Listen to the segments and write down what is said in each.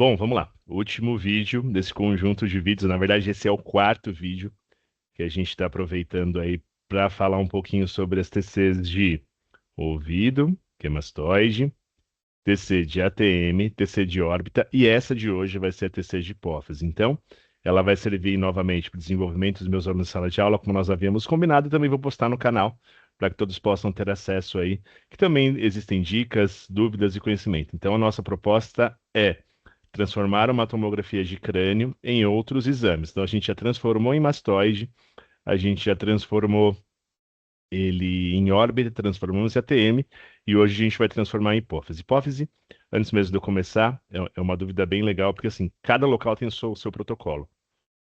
Bom, vamos lá. O último vídeo desse conjunto de vídeos, na verdade, esse é o quarto vídeo que a gente está aproveitando aí para falar um pouquinho sobre as TCs de ouvido, que é mastoide, TC de ATM, TC de órbita, e essa de hoje vai ser a TC de hipófise. Então, ela vai servir novamente para o desenvolvimento dos meus alunos em sala de aula, como nós havíamos combinado, e também vou postar no canal para que todos possam ter acesso aí, que também existem dicas, dúvidas e conhecimento. Então, a nossa proposta é transformar uma tomografia de crânio em outros exames. Então, a gente já transformou em mastoide, a gente já transformou ele em órbita, transformamos em ATM, e hoje a gente vai transformar em hipófise. Hipófise, antes mesmo de eu começar, é uma dúvida bem legal, porque assim, cada local tem o seu protocolo.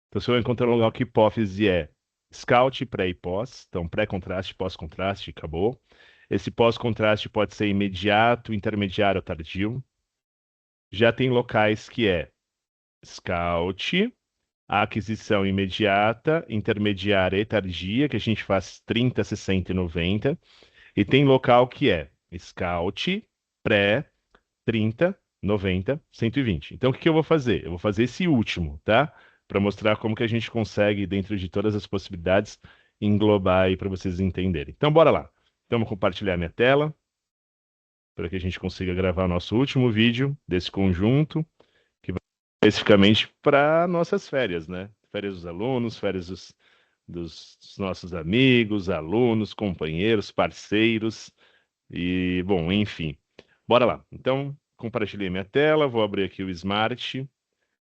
Então, se eu encontrar um local que hipófise é scout, pré e pós, então pré-contraste, pós-contraste, acabou. Esse pós-contraste pode ser imediato, intermediário ou tardio. Já tem locais que é scout, a aquisição imediata, intermediária e tardia, que a gente faz 30, 60 e 90. E tem local que é Scout, Pré, 30, 90, 120. Então, o que que eu vou fazer? Eu vou fazer esse último, tá? Para mostrar como que a gente consegue, dentro de todas as possibilidades, englobar aí para vocês entenderem. Então, bora lá. Então, vou compartilhar minha tela para que a gente consiga gravar nosso último vídeo desse conjunto, que vai especificamente para nossas férias, né? Férias dos alunos, férias dos nossos amigos, alunos, companheiros, parceiros e, bom, enfim. Bora lá. Então, compartilhei minha tela, vou abrir aqui o Smart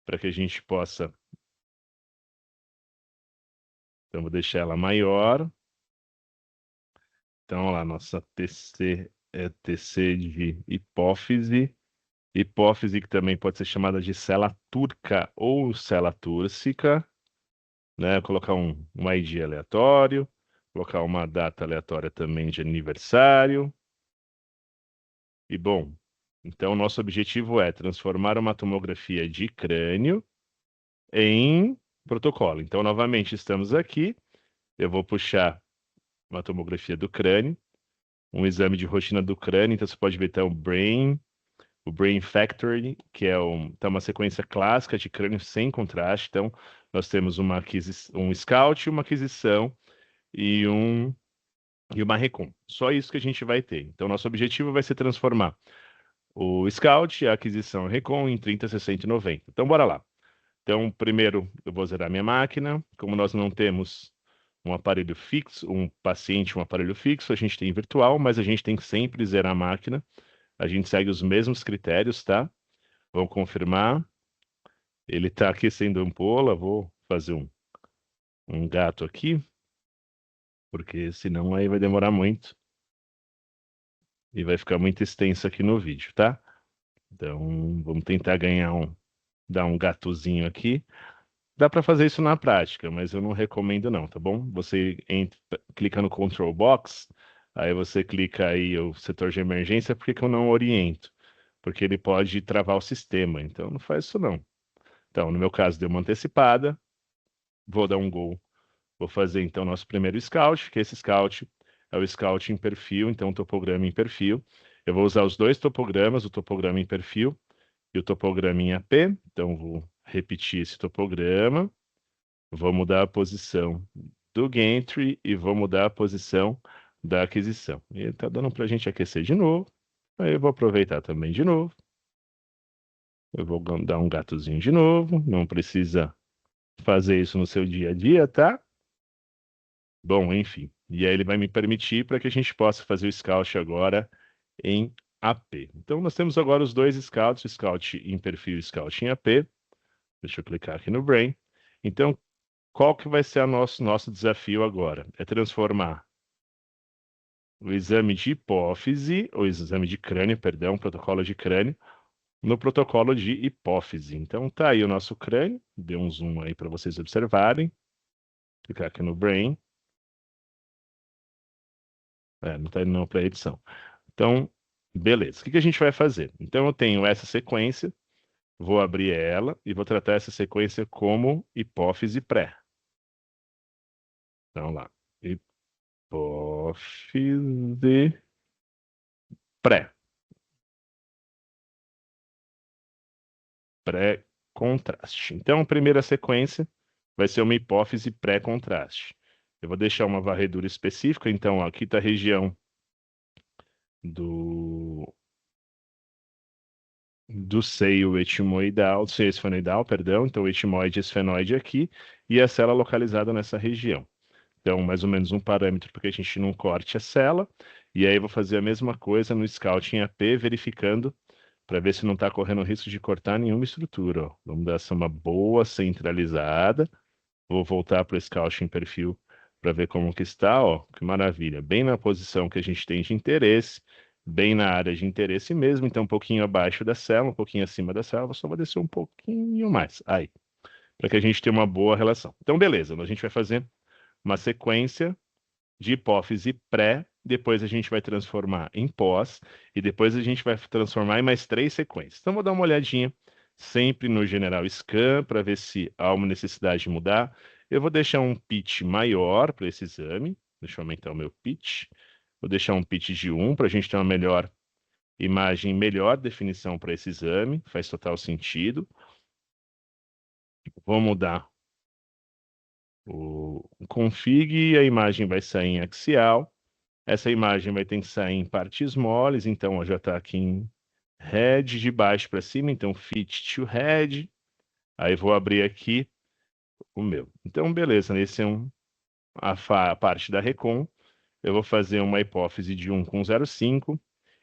para que a gente possa. Então, vou deixar ela maior. Então, olha lá, nossa TC é TC de hipófise. Hipófise que também pode ser chamada de cela turca ou cela túrcica, né? Vou colocar um ID aleatório, colocar uma data aleatória também de aniversário. E bom, então nosso objetivo é transformar uma tomografia de crânio em protocolo. Então, novamente, estamos aqui. Eu vou puxar uma tomografia do crânio, um exame de rotina do crânio. Então, você pode ver então o Brain Factory, que é tá uma sequência clássica de crânio sem contraste. Então, nós temos um scout, uma aquisição e e uma recon. Só isso que a gente vai ter. Então, nosso objetivo vai ser transformar o scout, a aquisição e a recon em 30, 60 e 90. Então, bora lá. Então, primeiro eu vou zerar minha máquina. Como nós não temos um aparelho fixo, um paciente, um aparelho fixo, a gente tem virtual, mas a gente tem que sempre zerar a máquina. A gente segue os mesmos critérios, tá? Vamos confirmar. Ele está aquecendo a ampola. Vou fazer um gato aqui, porque senão aí vai demorar muito e vai ficar muito extenso aqui no vídeo, tá? Então, vamos tentar dar um gatozinho aqui. Dá para fazer isso na prática, mas eu não recomendo não, tá bom? Você clica no Control Box, aí você clica aí o setor de emergência, por que que eu não oriento? Porque ele pode travar o sistema, então não faz isso não. Então, no meu caso, deu uma antecipada, vou dar um gol. Vou fazer então nosso primeiro scout, que esse scout é o scout em perfil, então topograma em perfil. Eu vou usar os dois topogramas, o topograma em perfil e o topograma em AP. Então, vou repetir esse topograma. Vou mudar a posição do gantry e vou mudar a posição da aquisição. E está dando para a gente aquecer de novo. Aí eu vou aproveitar também de novo. Eu vou dar um gatozinho de novo. Não precisa fazer isso no seu dia a dia, tá? Bom, enfim. E aí ele vai me permitir para que a gente possa fazer o scout agora em AP. Então nós temos agora os dois scouts, o scout em perfil e o scout em AP. Deixa eu clicar aqui no Brain. Então, qual que vai ser nosso desafio agora? É transformar o exame de hipófise, ou exame de crânio, perdão, protocolo de crânio, no protocolo de hipófise. Então tá aí o nosso crânio, dê um zoom aí para vocês observarem. Clicar aqui no Brain. Não está indo não para edição. Então, beleza. O que que a gente vai fazer? Então eu tenho essa sequência, vou abrir ela e vou tratar essa sequência como hipófise pré. Então lá, hipófise pré. pré-contraste. Então, a primeira sequência vai ser uma hipófise pré-contraste. Eu vou deixar uma varredura específica, então aqui está a região do seio etimoidal, seio esfenoidal, perdão, então o etimoide e esfenoide aqui, e a célula localizada nessa região. Então, mais ou menos um parâmetro para que a gente não corte a célula, e aí eu vou fazer a mesma coisa no Scouting AP, verificando para ver se não está correndo risco de cortar nenhuma estrutura. Ó. Vamos dar essa uma boa centralizada. Vou voltar para o Scouting perfil para ver como que está, ó, que maravilha. Bem na posição que a gente tem de interesse, bem na área de interesse mesmo, então um pouquinho abaixo da célula, um pouquinho acima da célula, só vou descer um pouquinho mais, aí, para que a gente tenha uma boa relação. Então, beleza, a gente vai fazer uma sequência de hipófise pré, depois a gente vai transformar em pós, e depois a gente vai transformar em mais 3 sequências. Então, vou dar uma olhadinha sempre no General Scan para ver se há uma necessidade de mudar. Eu vou deixar um pitch maior para esse exame. Deixa eu aumentar o meu pitch. Vou deixar um pitch de 1 para a gente ter uma melhor imagem, melhor definição para esse exame. Faz total sentido. Vou mudar o config e a imagem vai sair em axial. Essa imagem vai ter que sair em partes moles, então ó, já está aqui em head de baixo para cima, então fit to head. Aí vou abrir aqui o meu. Então, beleza, esse é a parte da Recon. Eu vou fazer uma hipófise de 1 com 0,5.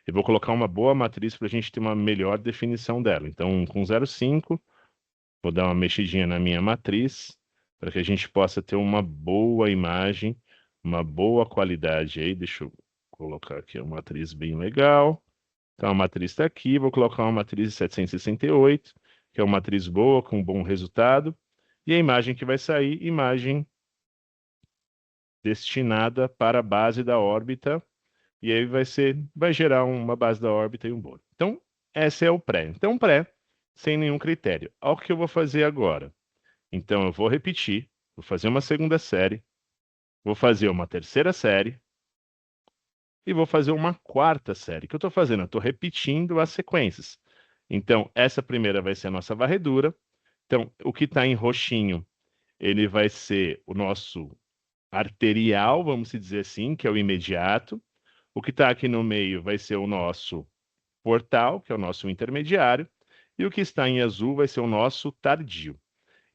Eu vou colocar uma boa matriz para a gente ter uma melhor definição dela. Então, 1 com 0,5. Vou dar uma mexidinha na minha matriz para que a gente possa ter uma boa imagem, uma boa qualidade aí. Deixa eu colocar aqui uma matriz bem legal. Então, a matriz está aqui. Vou colocar uma matriz de 768, que é uma matriz boa, com um bom resultado. E a imagem que vai sair, imagem destinada para a base da órbita. E aí vai gerar uma base da órbita e um bolo. Então, esse é o pré. Então, pré, sem nenhum critério. Olha o que eu vou fazer agora. Então, eu vou repetir, vou fazer uma segunda série, vou fazer uma terceira série e vou fazer uma quarta série. O que eu estou fazendo? Eu estou repetindo as sequências. Então, essa primeira vai ser a nossa varredura. Então, o que está em roxinho, ele vai ser o nosso arterial, vamos dizer assim, que é o imediato. O que está aqui no meio vai ser o nosso portal, que é o nosso intermediário. E o que está em azul vai ser o nosso tardio.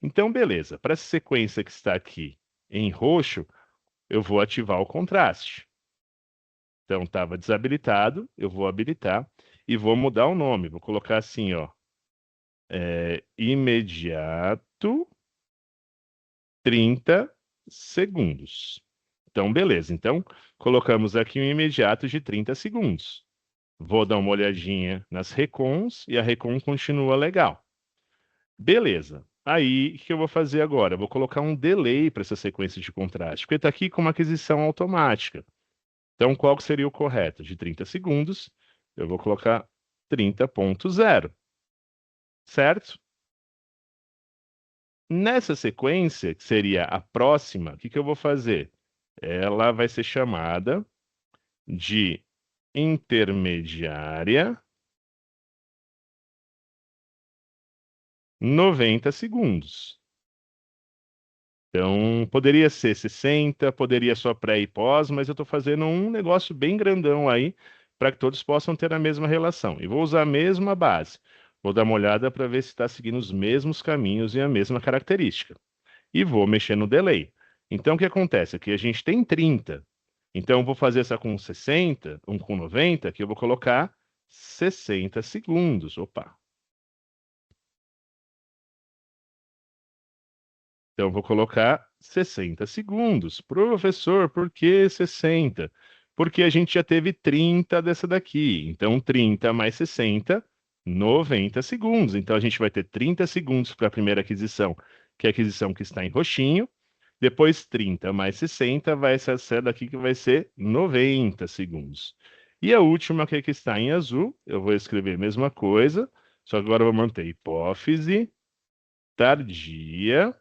Então, beleza. Para essa sequência que está aqui em roxo, eu vou ativar o contraste. Então, estava desabilitado, eu vou habilitar e vou mudar o nome. Vou colocar assim, ó, imediato 30 segundos. Então, beleza. Então, colocamos aqui um imediato de 30 segundos. Vou dar uma olhadinha nas recons e a recon continua legal. Beleza. Aí, o que eu vou fazer agora? Eu vou colocar um delay para essa sequência de contraste, porque está aqui com uma aquisição automática. Então, qual que seria o correto? De 30 segundos, eu vou colocar 30.0, certo? Nessa sequência, que seria a próxima, o que que eu vou fazer? Ela vai ser chamada de intermediária 90 segundos. Então, poderia ser 60, poderia só pré e pós, mas eu estou fazendo um negócio bem grandão aí para que todos possam ter a mesma relação. E vou usar a mesma base. Vou dar uma olhada para ver se está seguindo os mesmos caminhos e a mesma característica. E vou mexer no delay. Então, o que acontece? Aqui a gente tem 30. Então, eu vou fazer essa com 60, um com 90, que eu vou colocar 60 segundos. Opa! Então, eu vou colocar 60 segundos. Professor, por que 60? Porque a gente já teve 30 dessa daqui. Então, 30 mais 60, 90 segundos. Então, a gente vai ter 30 segundos para a primeira aquisição, que é a aquisição que está em roxinho. Depois, 30 mais 60 vai ser essa daqui que vai ser 90 segundos. E a última, que é que está em azul, eu vou escrever a mesma coisa, só que agora eu vou manter hipófise tardia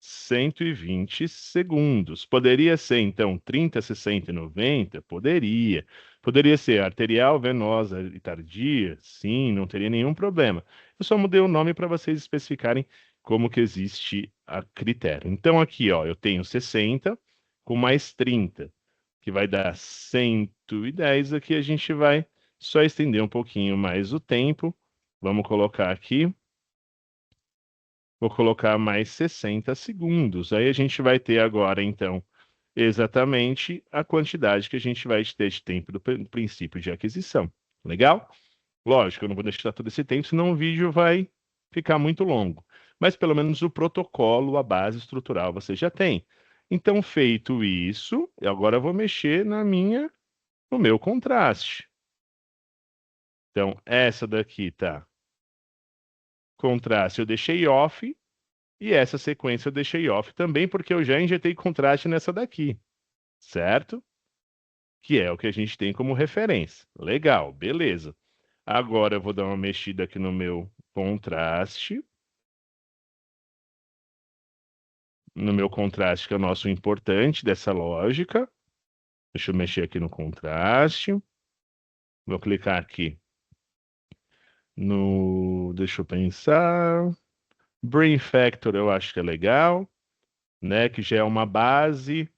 120 segundos. Poderia ser, então, 30, 60 e 90? Poderia. Poderia ser arterial, venosa e tardia? Sim, não teria nenhum problema. Eu só mudei o nome para vocês especificarem como que existe a critério. Então aqui, ó, eu tenho 60 com mais 30, que vai dar 110. Aqui a gente vai só estender um pouquinho mais o tempo. Vamos colocar aqui. Vou colocar mais 60 segundos. Aí a gente vai ter agora, então, exatamente a quantidade que a gente vai ter de tempo do princípio de aquisição. Legal? Lógico, eu não vou deixar todo esse tempo, senão o vídeo vai ficar muito longo. Mas pelo menos o protocolo, a base estrutural você já tem. Então, feito isso, agora eu vou mexer no meu contraste. Então, essa daqui tá contraste, eu deixei off, e essa sequência eu deixei off também, porque eu já injetei contraste nessa daqui, certo? Que é o que a gente tem como referência. Legal, beleza. Agora eu vou dar uma mexida aqui no meu contraste. No meu contraste, que é o nosso importante dessa lógica. Deixa eu mexer aqui no contraste. Vou clicar aqui no. Deixa eu pensar. Brain Factor eu acho que é legal, né? Que já é uma base.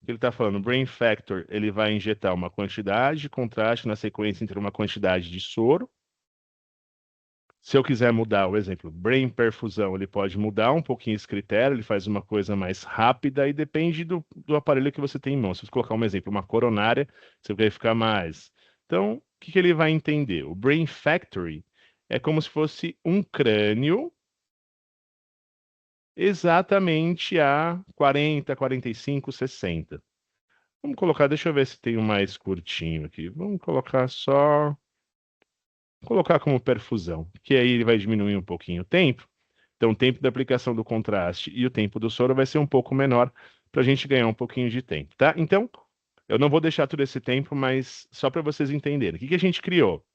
Ele está falando, Brain Factor, ele vai injetar uma quantidade de contraste na sequência entre uma quantidade de soro. Se eu quiser mudar o exemplo, Brain Perfusão, ele pode mudar um pouquinho esse critério, ele faz uma coisa mais rápida e depende do aparelho que você tem em mão. Se você colocar um exemplo, uma coronária, você vai ficar mais. Então, o que que ele vai entender? O Brain Factory é como se fosse um crânio exatamente a 40, 45, 60. Vamos colocar, deixa eu ver se tem um mais curtinho aqui. Vamos colocar só, colocar como perfusão, que aí ele vai diminuir um pouquinho o tempo. Então, o tempo da aplicação do contraste e o tempo do soro vai ser um pouco menor para a gente ganhar um pouquinho de tempo, tá? Então, eu não vou deixar todo esse tempo, mas só para vocês entenderem. O que que a gente criou?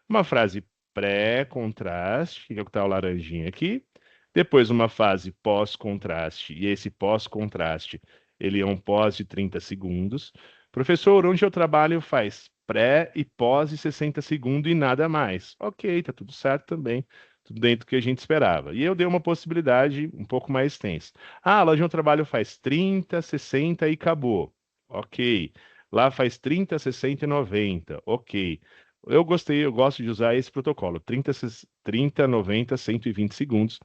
Uma frase pré-contraste, que é o que está o laranjinha aqui. Depois uma fase pós-contraste, e esse pós-contraste, ele é um pós de 30 segundos. Professor, onde eu trabalho faz pré e pós de 60 segundos e nada mais. Ok, tá tudo certo também, tudo dentro do que a gente esperava. E eu dei uma possibilidade um pouco mais extensa. Ah, lá onde eu trabalho faz 30, 60 e acabou. Ok. Lá faz 30, 60 e 90. Ok. Eu gosto de usar esse protocolo, 30, 90, 120 segundos,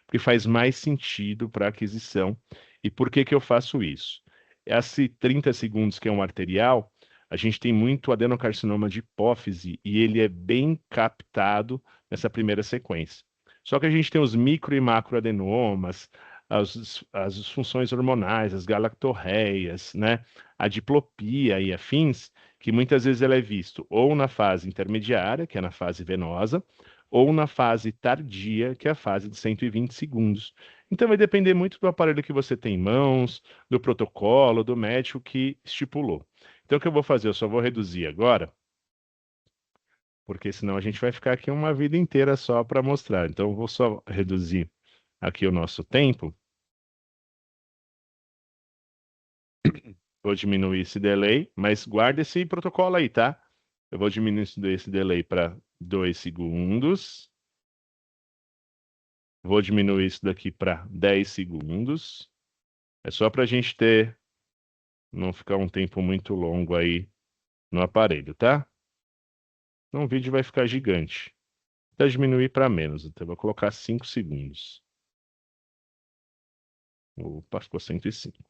porque faz mais sentido para aquisição. E por que que eu faço isso? Esse 30 segundos, que é um arterial, a gente tem muito adenocarcinoma de hipófise e ele é bem captado nessa primeira sequência. Só que a gente tem os micro e macroadenomas, as funções hormonais, as galactorreias, né? A diplopia e afins, que muitas vezes ela é visto ou na fase intermediária, que é na fase venosa, ou na fase tardia, que é a fase de 120 segundos. Então vai depender muito do aparelho que você tem em mãos, do protocolo, do médico que estipulou. Então o que eu vou fazer? Eu só vou reduzir agora, porque senão a gente vai ficar aqui uma vida inteira só para mostrar. Então eu vou só reduzir aqui o nosso tempo. Vou diminuir esse delay, mas guarda esse protocolo aí, tá? Eu vou diminuir esse delay para 2 segundos. Vou diminuir isso daqui para 10 segundos. É só para a gente não ficar um tempo muito longo aí no aparelho, tá? Então o vídeo vai ficar gigante. Vou diminuir para menos, então eu vou colocar 5 segundos. Opa, ficou 105.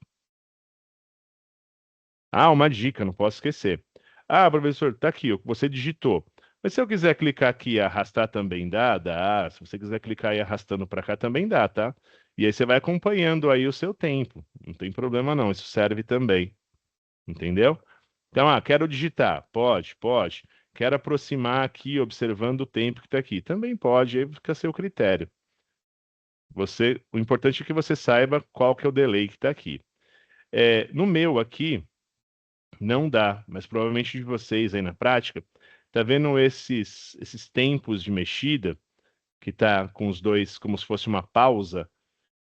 Ah, uma dica, não posso esquecer. Ah, professor, tá aqui, o que você digitou. Mas se eu quiser clicar aqui e arrastar também dá? Dá. Se você quiser clicar e arrastando para cá também dá, tá? E aí você vai acompanhando aí o seu tempo. Não tem problema não, isso serve também. Entendeu? Então, quero digitar. Pode, pode. Quero aproximar aqui, observando o tempo que está aqui. Também pode, aí fica a seu critério. O importante é que você saiba qual que é o delay que está aqui. No meu aqui, não dá, mas provavelmente de vocês aí na prática, tá vendo esses tempos de mexida, que tá com os dois como se fosse uma pausa?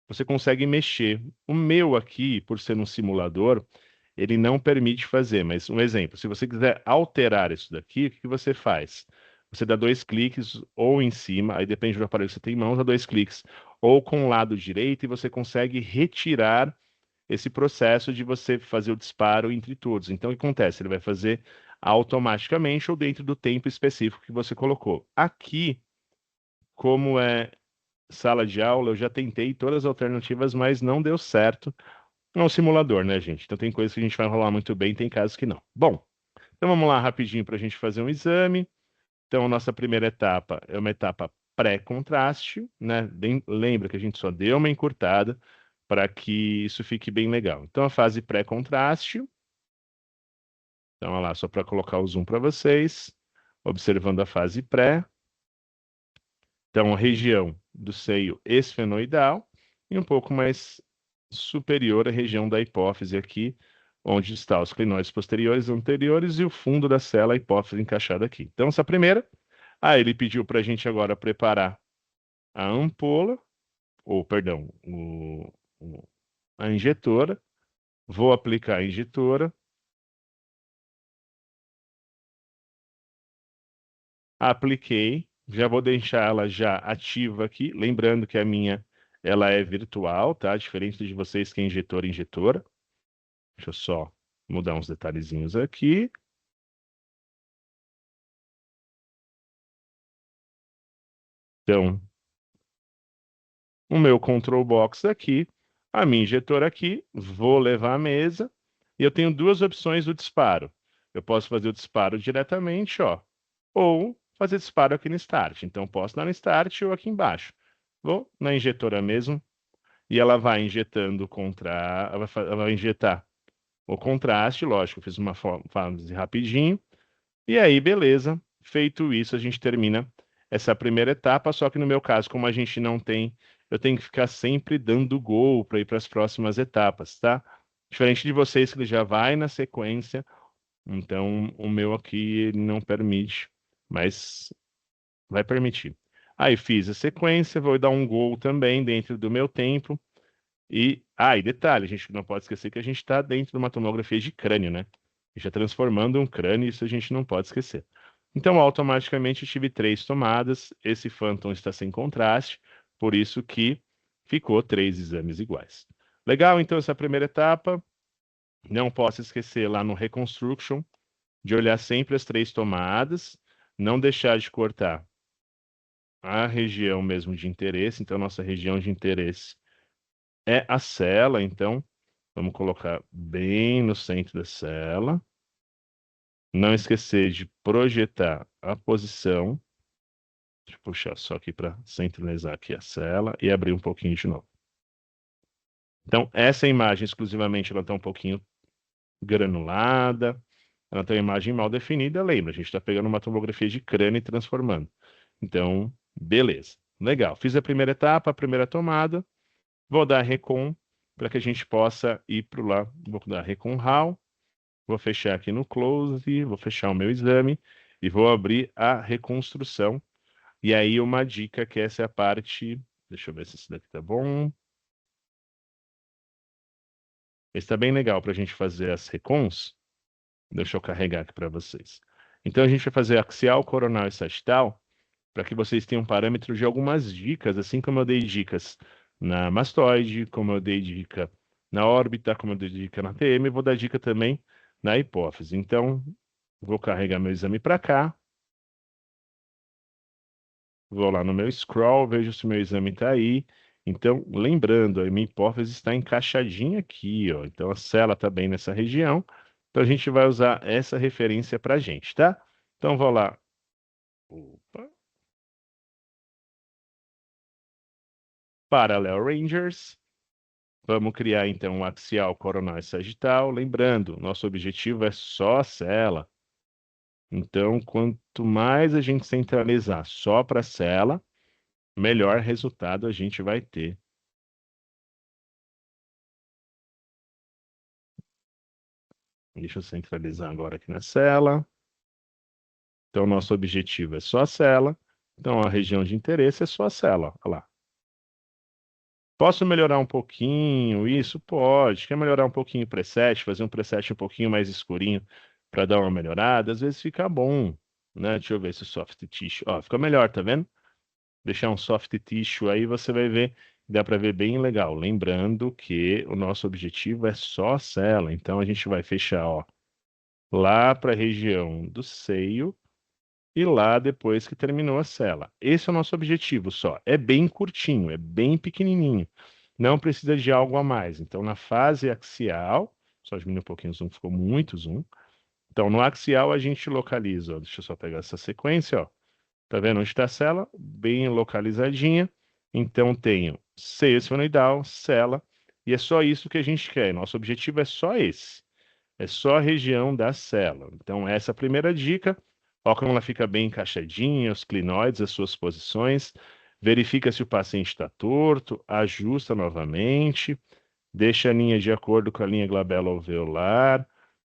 Você consegue mexer. O meu aqui, por ser um simulador, ele não permite fazer, mas um exemplo, se você quiser alterar isso daqui, o que que você faz? você dá 2 cliques ou em cima, aí depende do aparelho que você tem em mãos, dá 2 cliques, ou com o lado direito, e você consegue retirar esse processo de você fazer o disparo entre todos. Então, o que acontece? Ele vai fazer automaticamente ou dentro do tempo específico que você colocou. Aqui, como é sala de aula, eu já tentei todas as alternativas, mas não deu certo. É um simulador, né, gente? Então tem coisas que a gente vai rolar muito bem, tem casos que não. Bom, então vamos lá rapidinho para a gente fazer um exame. Então, a nossa primeira etapa é uma etapa pré-contraste, né? Lembra que a gente só deu uma encurtada para que isso fique bem legal. Então, a fase pré-contraste. Então, olha lá, só para colocar o zoom para vocês, observando a fase pré. Então, a região do seio esfenoidal e um pouco mais superior à região da hipófise aqui, onde está os clinoides posteriores e anteriores e o fundo da célula, a hipófise encaixada aqui. Então, essa primeira. Ele pediu para a gente agora preparar a ampola, ou perdão, a injetora. Vou aplicar a injetora. Apliquei. Já vou deixar ela já ativa aqui. Lembrando que a minha ela é virtual, tá? Diferente de vocês que é injetora, injetora. Deixa eu só mudar uns detalhezinhos aqui. Então, o meu control box aqui, a minha injetora aqui, vou levar à mesa e eu tenho duas opções do disparo. Eu posso fazer o disparo diretamente, ó, ou fazer disparo aqui no start. Então, posso dar no start ou aqui embaixo. Vou na injetora mesmo e ela vai injetando ela vai injetar o contraste, lógico, eu fiz uma fase rapidinho. E aí, beleza. Feito isso, a gente termina essa primeira etapa. Só que no meu caso, como a gente não tem, eu tenho que ficar sempre dando gol para ir para as próximas etapas, tá? Diferente de vocês que ele já vai na sequência. Então, o meu aqui ele não permite, mas vai permitir. Aí fiz a sequência, vou dar um gol também dentro do meu tempo. E detalhe, a gente não pode esquecer que a gente está dentro de uma tomografia de crânio, né? A gente está transformando um crânio, isso a gente não pode esquecer. Então, automaticamente, eu tive 3 tomadas. Esse Phantom está sem contraste, por isso que ficou 3 exames iguais. Legal, então, essa primeira etapa. Não posso esquecer lá no Reconstruction de olhar sempre as 3 tomadas, não deixar de cortar a região mesmo de interesse. Então, nossa região de interesse é a cela, então vamos colocar bem no centro da cela. Não esquecer de projetar a posição. Deixa eu puxar só aqui para centralizar aqui a cela e abrir um pouquinho de novo. Então, essa imagem exclusivamente ela está um pouquinho granulada, ela tem uma imagem mal definida. Lembra, a gente está pegando uma tomografia de crânio e transformando. Então, beleza. Legal. Fiz a primeira etapa, a primeira tomada. Vou dar recon para que a gente possa ir para o lá. Vou dar recon RAW. Vou fechar aqui no close, vou fechar o meu exame e vou abrir a reconstrução. E aí uma dica que essa é a parte, deixa eu ver se isso daqui tá bom. Esse tá bem legal para a gente fazer as recons. Deixa eu carregar aqui para vocês. Então a gente vai fazer axial, coronal e sagital para que vocês tenham parâmetro de algumas dicas, assim como eu dei dicas na mastoide, como eu dei dica na órbita, como eu dei dica na TM, eu vou dar dica também na hipófise. Então, vou carregar meu exame para cá. Vou lá no meu scroll, vejo se meu exame está aí. Então, lembrando, a minha hipófise está encaixadinha aqui, ó. Então, a célula está bem nessa região. Então, a gente vai usar essa referência para a gente, tá? Então, vou lá. Opa. Parallel Rangers. Vamos criar, então, um axial, coronal e sagital. Lembrando, nosso objetivo é só a célula. Então, quanto mais a gente centralizar só para a célula, melhor resultado a gente vai ter. Deixa eu centralizar agora aqui na célula. Então, nosso objetivo é só a célula. Então, a região de interesse é só a célula. Olha lá. Posso melhorar um pouquinho isso? Pode. Quer melhorar um pouquinho o preset? Fazer um preset um pouquinho mais escurinho para dar uma melhorada? Às vezes fica bom. né? Deixa eu ver se o soft tissue. Ó, ficou melhor, tá vendo? Deixar um soft tissue aí, você vai ver, dá para ver bem legal. Lembrando que o nosso objetivo é só a cela, então a gente vai fechar, ó, lá para a região do seio e lá depois que terminou a cela. Esse é o nosso objetivo só. É bem curtinho, é bem pequenininho. Não precisa de algo a mais. Então, na fase axial, só diminuir um pouquinho o zoom, ficou muito zoom. Então, no axial a gente localiza, ó, deixa eu só pegar essa sequência, ó. Tá vendo onde está a cela? Bem localizadinha. Então, tenho seio esfenoidal, cela, e é só isso que a gente quer. Nosso objetivo é só esse. É só a região da célula. Então, essa é a primeira dica. Ó, como ela fica bem encaixadinha, os clinoides, as suas posições. Verifica se o paciente está torto, ajusta novamente, deixa a linha de acordo com a linha glabelo-alveolar,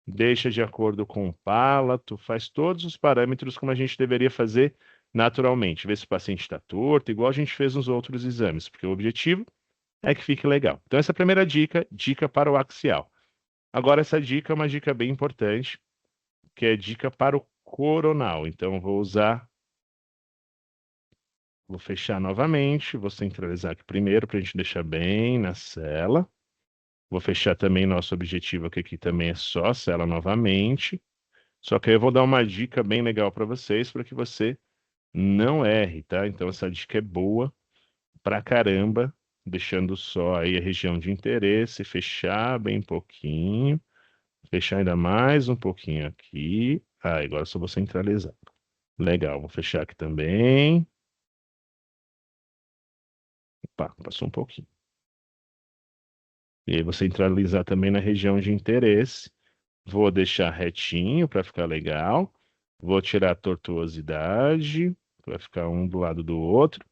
deixa de acordo com o palato, faz todos os parâmetros como a gente deveria fazer naturalmente. Vê se o paciente está torto, igual a gente fez nos outros exames, porque o objetivo é que fique legal. Então, essa é a primeira dica, dica para o axial. Agora, essa dica é uma dica bem importante, que é dica para o coronal. Então, eu vou usar, vou fechar novamente, vou centralizar aqui primeiro para a gente deixar bem na cela. Vou fechar também nosso objetivo aqui também é só a cela novamente. Só que aí eu vou dar uma dica bem legal para vocês, para que você não erre, tá? Então, essa dica é boa pra caramba, deixando só aí a região de interesse, fechar bem pouquinho. Fechar ainda mais um pouquinho aqui. Ah, agora só vou centralizar. Legal, vou fechar aqui também. Opa, passou um pouquinho. E aí vou centralizar também na região de interesse. Vou deixar retinho para ficar legal. Vou tirar a tortuosidade para ficar um do lado do outro.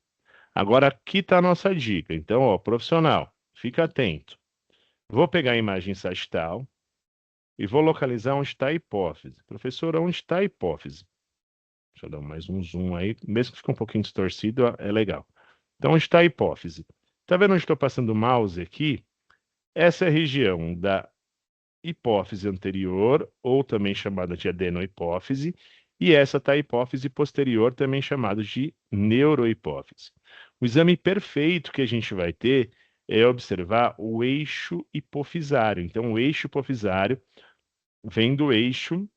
Agora aqui está a nossa dica. Então, ó, profissional, fica atento. Vou pegar a imagem sagital e vou localizar onde está a hipófise. Professor, onde está a hipófise? Deixa eu dar mais um zoom aí. Mesmo que fique um pouquinho distorcido, ó, é legal. Então, onde está a hipófise? Tá vendo onde estou passando o mouse aqui? Essa é a região da hipófise anterior, ou também chamada de adenohipófise, e essa está a hipófise posterior, também chamada de neurohipófise. O exame perfeito que a gente vai ter é observar o eixo hipofisário. Então, o eixo hipofisário vem do eixo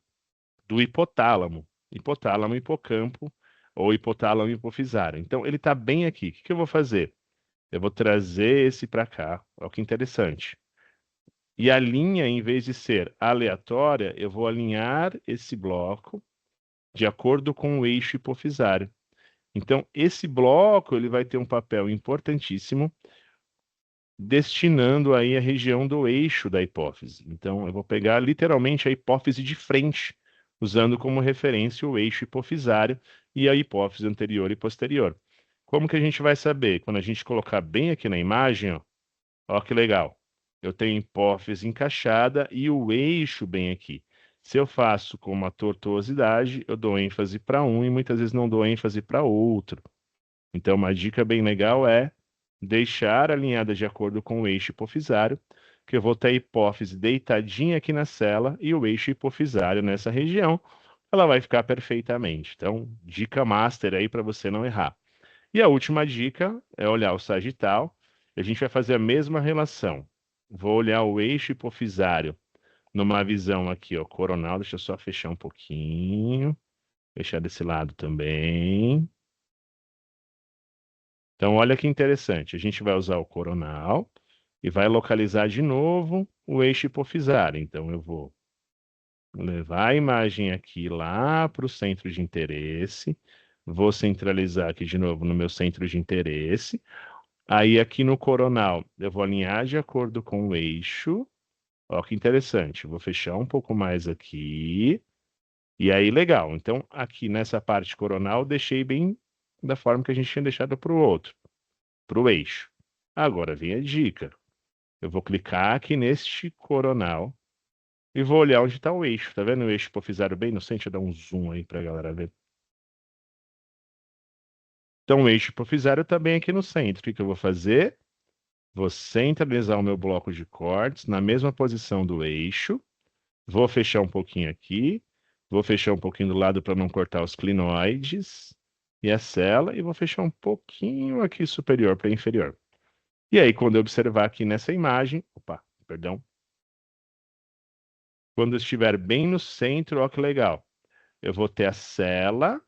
do hipotálamo. Hipotálamo, hipocampo, ou hipotálamo hipofisário. Então, ele está bem aqui. O que que eu vou fazer? Eu vou trazer esse para cá. Olha que interessante. E a linha, em vez de ser aleatória, eu vou alinhar esse bloco de acordo com o eixo hipofisário. Então, esse bloco ele vai ter um papel importantíssimo destinando aí a região do eixo da hipófise. Então, eu vou pegar literalmente a hipófise de frente, usando como referência o eixo hipofisário e a hipófise anterior e posterior. Como que a gente vai saber? Quando a gente colocar bem aqui na imagem, ó que legal. Eu tenho a hipófise encaixada e o eixo bem aqui. Se eu faço com uma tortuosidade, eu dou ênfase para um e muitas vezes não dou ênfase para outro. Então, uma dica bem legal é deixar alinhada de acordo com o eixo hipofisário, que eu vou ter a hipófise deitadinha aqui na cela e o eixo hipofisário nessa região. Ela vai ficar perfeitamente. Então, dica master aí para você não errar. E a última dica é olhar o sagital. A gente vai fazer a mesma relação. Vou olhar o eixo hipofisário numa visão aqui, ó, coronal. Deixa eu só fechar um pouquinho. Fechar desse lado também. Então, olha que interessante. A gente vai usar o coronal e vai localizar de novo o eixo hipofisário. Então, eu vou levar a imagem aqui lá para o centro de interesse. Vou centralizar aqui de novo no meu centro de interesse. Aí, aqui no coronal, eu vou alinhar de acordo com o eixo. Olha que interessante. Vou fechar um pouco mais aqui. E aí, legal. Então, aqui nessa parte coronal, eu deixei bem da forma que a gente tinha deixado para o outro, para o eixo. Agora vem a dica. Eu vou clicar aqui neste coronal e vou olhar onde está o eixo. Tá vendo o eixo hipofisário bem no centro? Deixa eu dar um zoom aí para a galera ver. Então, o eixo hipofisário está bem aqui no centro. O que que eu vou fazer? Vou centralizar o meu bloco de cortes na mesma posição do eixo. Vou fechar um pouquinho aqui. Vou fechar um pouquinho do lado para não cortar os clinoides e a cela, e vou fechar um pouquinho aqui superior para inferior. E aí, quando eu observar aqui nessa imagem, opa, perdão, quando eu estiver bem no centro, ó que legal, eu vou ter a cela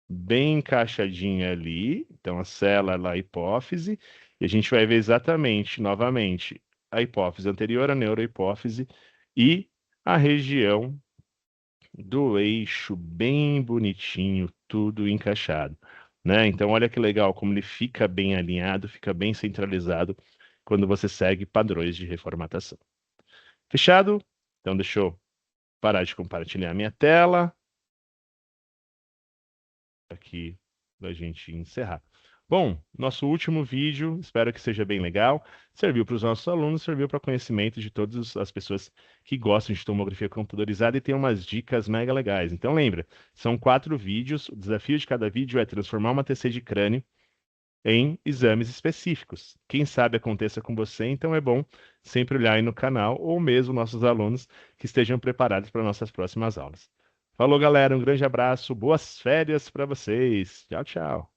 bem encaixadinha ali, então a cela lá, a hipófise, e a gente vai ver exatamente, novamente, a hipófise anterior, a neurohipófise, e a região do eixo bem bonitinho, tudo encaixado, né? Então, olha que legal como ele fica bem alinhado, fica bem centralizado quando você segue padrões de reformatação. Fechado? Então, deixa eu parar de compartilhar a minha tela aqui da gente encerrar. Bom, nosso último vídeo, espero que seja bem legal. Serviu para os nossos alunos, serviu para conhecimento de todas as pessoas que gostam de tomografia computadorizada e tem umas dicas mega legais. Então lembra, são 4 vídeos. O desafio de cada vídeo é transformar uma TC de crânio em exames específicos. Quem sabe aconteça com você, então é bom sempre olhar aí no canal ou mesmo nossos alunos que estejam preparados para nossas próximas aulas. Falou, galera, um grande abraço, boas férias para vocês. Tchau, tchau.